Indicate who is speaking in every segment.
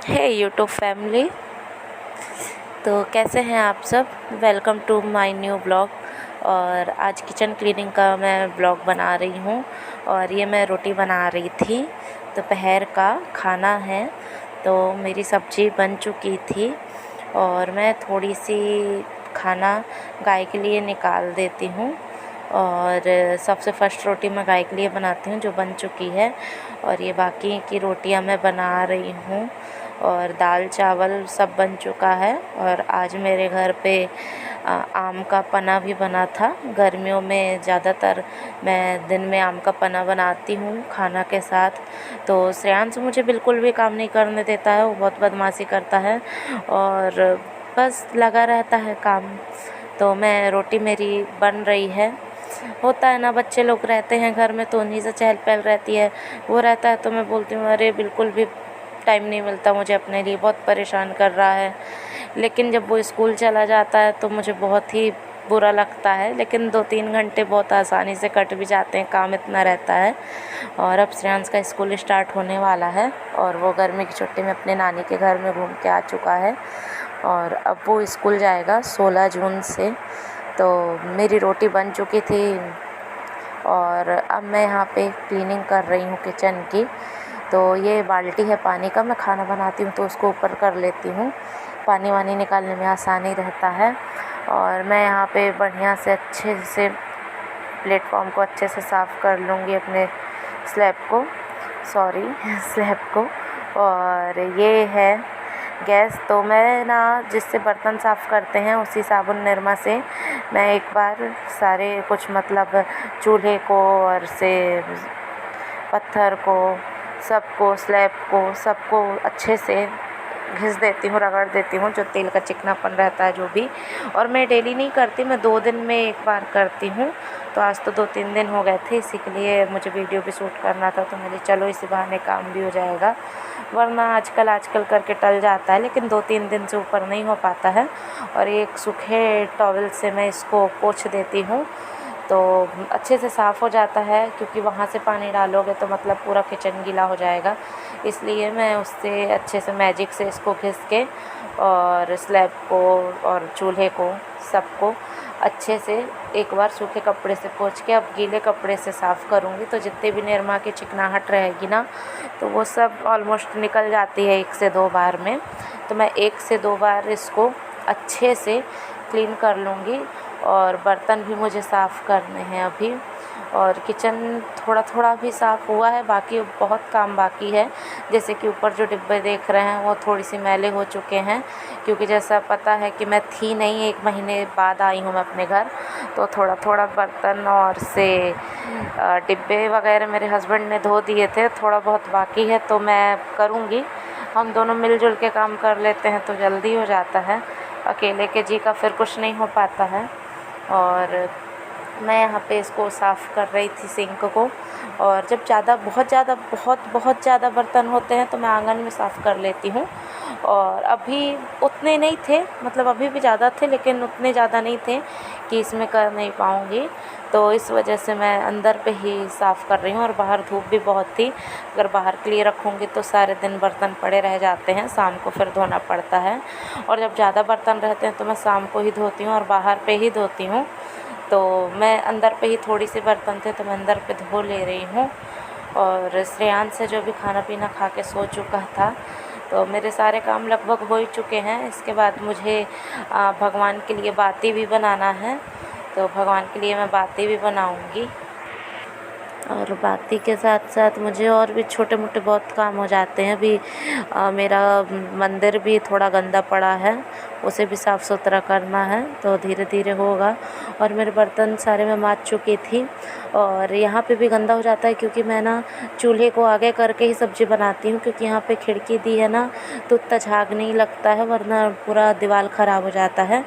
Speaker 1: हे YouTube family. तो कैसे हैं आप सब। Welcome to my new blog. और आज किचन क्लीनिंग का मैं ब्लॉग बना रही हूँ। और ये मैं रोटी बना रही थी, दोपहर का खाना है। तो मेरी सब्ज़ी बन चुकी थी और मैं थोड़ी सी खाना गाय के लिए निकाल देती हूँ। और सबसे फ़र्स्ट रोटी मैं गाय के लिए बनाती हूँ जो बन चुकी है। और ये बाकी की रोटियाँ मैं बना रही हूँ। और दाल चावल सब बन चुका है। और आज मेरे घर पे आम का पन्ना भी बना था। गर्मियों में ज़्यादातर मैं दिन में आम का पन्ना बनाती हूँ खाना के साथ। तो श्रेयांश मुझे बिल्कुल भी काम नहीं करने देता है, वो बहुत बदमाशी करता है और बस लगा रहता है काम। तो मैं रोटी मेरी बन रही है। होता है ना, बच्चे लोग रहते हैं घर में तो उन्हीं से चहल पहल रहती है। वो रहता है तो मैं बोलती हूँ अरे बिल्कुल भी टाइम नहीं मिलता मुझे अपने लिए, बहुत परेशान कर रहा है। लेकिन जब वो स्कूल चला जाता है तो मुझे बहुत ही बुरा लगता है। लेकिन 2-3 घंटे बहुत आसानी से कट भी जाते हैं, काम इतना रहता है। और अब श्रेयांश का स्कूल स्टार्ट होने वाला है और वो गर्मी की छुट्टी में अपने नानी के घर में घूम के आ चुका है। और अब वो स्कूल जाएगा 16 जून से। तो मेरी रोटी बन चुकी थी और अब मैं यहाँ पे क्लीनिंग कर रही हूँ किचन की। तो ये बाल्टी है पानी का, मैं खाना बनाती हूँ तो उसको ऊपर कर लेती हूँ, पानी वानी निकालने में आसानी रहता है। और मैं यहाँ पे बढ़िया से अच्छे से प्लेटफॉर्म को अच्छे से साफ़ कर लूँगी, अपने स्लैब को, सॉरी स्लैब को। और ये है गैस। तो मैं ना जिससे बर्तन साफ़ करते हैं उसी साबुन निरमा से मैं एक बार सारे कुछ मतलब चूल्हे को और से पत्थर को सबको, स्लैब को, सबको अच्छे से घिस देती हूँ, रगड़ देती हूँ, जो तेल का चिकनापन रहता है जो भी। और मैं डेली नहीं करती, मैं 2 दिन में एक बार करती हूँ। तो आज तो 2-3 दिन हो गए थे, इसी के लिए मुझे वीडियो भी शूट करना था। तो मुझे चलो इसी बहाने काम भी हो जाएगा, वरना आजकल करके टल जाता है। लेकिन 2-3 दिन से ऊपर नहीं हो पाता है। और एक सूखे टॉवल से मैं इसको पोंछ देती हूँ तो अच्छे से साफ़ हो जाता है, क्योंकि वहाँ से पानी डालोगे तो मतलब पूरा किचन गीला हो जाएगा। इसलिए मैं उससे अच्छे से मैजिक से इसको घिस के और स्लैब को और चूल्हे को सबको अच्छे से एक बार सूखे कपड़े से पोंछ के अब गीले कपड़े से साफ़ करूँगी। तो जितने भी निरमा की चिकनाहट रहेगी ना, तो वो सब ऑलमोस्ट निकल जाती है 1 से 2 बार में। तो मैं 1 से 2 बार इसको अच्छे से क्लीन कर लूँगी। और बर्तन भी मुझे साफ़ करने हैं अभी। और किचन थोड़ा थोड़ा भी साफ़ हुआ है, बाकी बहुत काम बाकी है। जैसे कि ऊपर जो डिब्बे देख रहे हैं वो थोड़ी सी मैले हो चुके हैं, क्योंकि जैसा पता है कि मैं थी नहीं, 1 महीने बाद आई हूँ मैं अपने घर। तो थोड़ा थोड़ा बर्तन और से डिब्बे वगैरह मेरे हस्बैंड ने धो दिए थे, थोड़ा बहुत बाकी है तो मैं करूँगी। हम दोनों मिलजुल के काम कर लेते हैं तो जल्दी हो जाता है, अकेले के जी का फिर कुछ नहीं हो पाता है। और मैं यहाँ पे इसको साफ़ कर रही थी सिंक को। और जब बहुत ज़्यादा बर्तन होते हैं तो मैं आंगन में साफ़ कर लेती हूँ। और अभी उतने नहीं थे, मतलब अभी भी ज़्यादा थे लेकिन उतने ज़्यादा नहीं थे कि इसमें कर नहीं पाऊँगी। तो इस वजह से मैं अंदर पे ही साफ़ कर रही हूँ। और बाहर धूप भी बहुत थी, अगर बाहर के लिए रखूँगी तो सारे दिन बर्तन पड़े रह जाते हैं, शाम को फिर धोना पड़ता है। और जब ज़्यादा बर्तन रहते हैं तो मैं शाम को ही धोती हूँ और बाहर पे ही धोती हूँ। तो मैं अंदर पे ही थोड़ी सी बर्तन थे तो मैं अंदर पे धो ले रही हूँ। और श्रेयांश से जो भी खाना पीना खा के सो चुका था, तो मेरे सारे काम लगभग हो ही चुके हैं। इसके बाद मुझे भगवान के लिए बाती भी बनाना है, तो भगवान के लिए मैं बाती भी बनाऊंगी। और बाती के साथ साथ मुझे और भी छोटे मोटे बहुत काम हो जाते हैं। अभी मेरा मंदिर भी थोड़ा गंदा पड़ा है, उसे भी साफ़ सुथरा करना है, तो धीरे धीरे होगा। और मेरे बर्तन सारे मैं मांज चुकी थी। और यहाँ पे भी गंदा हो जाता है क्योंकि मैं ना चूल्हे को आगे करके ही सब्ज़ी बनाती हूँ, क्योंकि यहाँ पे खिड़की दी है ना तो उतना झाग नहीं लगता है, वरना पूरा दीवार ख़राब हो जाता है।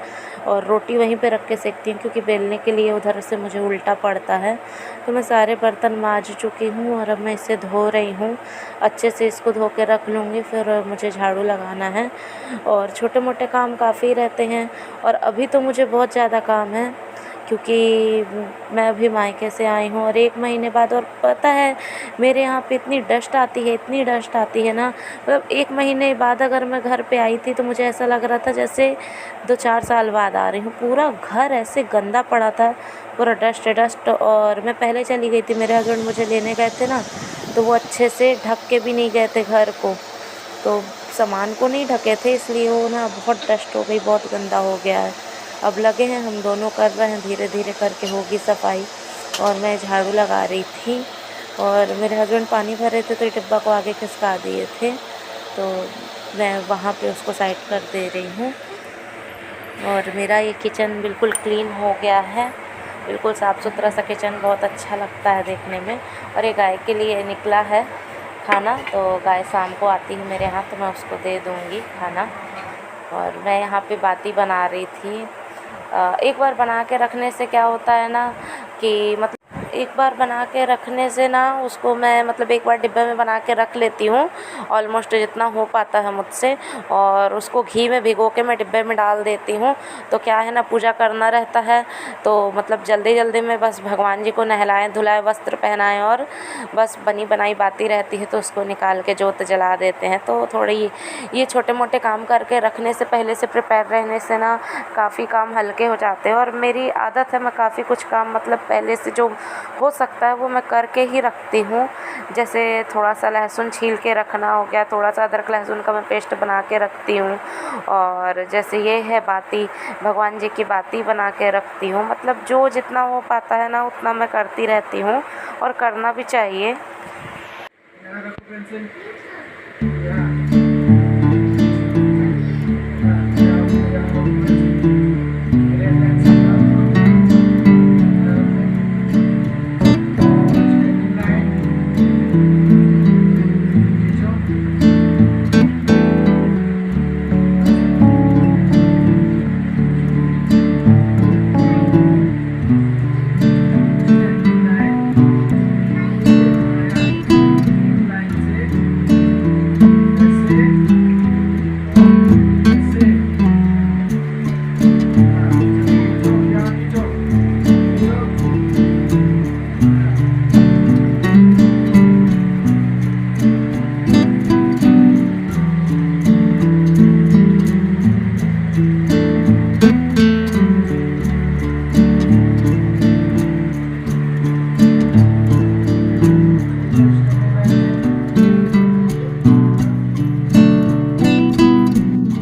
Speaker 1: और रोटी वहीं पे रख के सेकती हूँ क्योंकि बेलने के लिए उधर से मुझे उल्टा पड़ता है। तो मैं सारे बर्तन मांज चुकी हूँ और अब मैं इसे धो रही हूँ। अच्छे से इसको धो के रख लूँगी, फिर मुझे झाड़ू लगाना है। और छोटे मोटे काम काफ़ी रहते हैं और अभी तो मुझे बहुत ज़्यादा काम है, क्योंकि मैं अभी मायके से आई हूँ और 1 महीने बाद, और पता है मेरे यहाँ पे इतनी डस्ट आती है, इतनी डस्ट आती है ना, मतलब 1 महीने बाद अगर मैं घर पे आई थी तो मुझे ऐसा लग रहा था जैसे 2-4 साल बाद आ रही हूँ। पूरा घर ऐसे गंदा पड़ा था, पूरा डस्ट डस्ट। और मैं पहले चली गई थी, मेरे हस्बैंड मुझे लेने गए थे ना, तो वो अच्छे से ढक के भी नहीं गए थे घर को, तो सामान को नहीं ढके थे, इसलिए वो ना बहुत डस्ट हो गई, बहुत गंदा हो गया है। अब लगे हैं, हम दोनों कर रहे हैं, धीरे धीरे करके होगी सफाई। और मैं झाड़ू लगा रही थी और मेरे हस्बैंड पानी भर रहे थे तो ये डिब्बा को आगे खिसका दिए थे, तो मैं वहाँ पे उसको साइड कर दे रही हूँ। और मेरा ये किचन बिल्कुल क्लीन हो गया है, बिल्कुल साफ़ सुथरा सा किचन, बहुत अच्छा लगता है देखने में। और ये गाय के लिए निकला है खाना, तो गाय शाम को आती है मेरे यहाँ तो मैं उसको दे दूँगी खाना। और मैं यहाँ पे बाती बना रही थी। एक बार बना के रखने से क्या होता है ना कि मतलब एक बार बना के रखने से ना उसको मैं मतलब एक बार डिब्बे में बना के रख लेती हूँ ऑलमोस्ट जितना हो पाता है मुझसे, और उसको घी में भिगो के मैं डिब्बे में डाल देती हूँ। तो क्या है ना, पूजा करना रहता है तो मतलब जल्दी जल्दी में बस भगवान जी को नहलाएं धुलाएं वस्त्र पहनाएं और बस बनी बनाई बाती रहती है तो उसको निकाल के जोत जला देते हैं। तो थोड़ी ये छोटे मोटे काम करके रखने से, पहले से प्रिपेयर रहने से ना काफ़ी काम हल्के हो जाते हैं। और मेरी आदत है, मैं काफ़ी कुछ काम मतलब पहले से जो हो सकता है वो मैं करके ही रखती हूँ। जैसे थोड़ा सा लहसुन छील के रखना हो गया, थोड़ा सा अदरक लहसुन का मैं पेस्ट बना के रखती हूँ। और जैसे ये है बाती, भगवान जी की बाती बना के रखती हूँ। मतलब जो जितना हो पाता है ना उतना मैं करती रहती हूँ और करना भी चाहिए।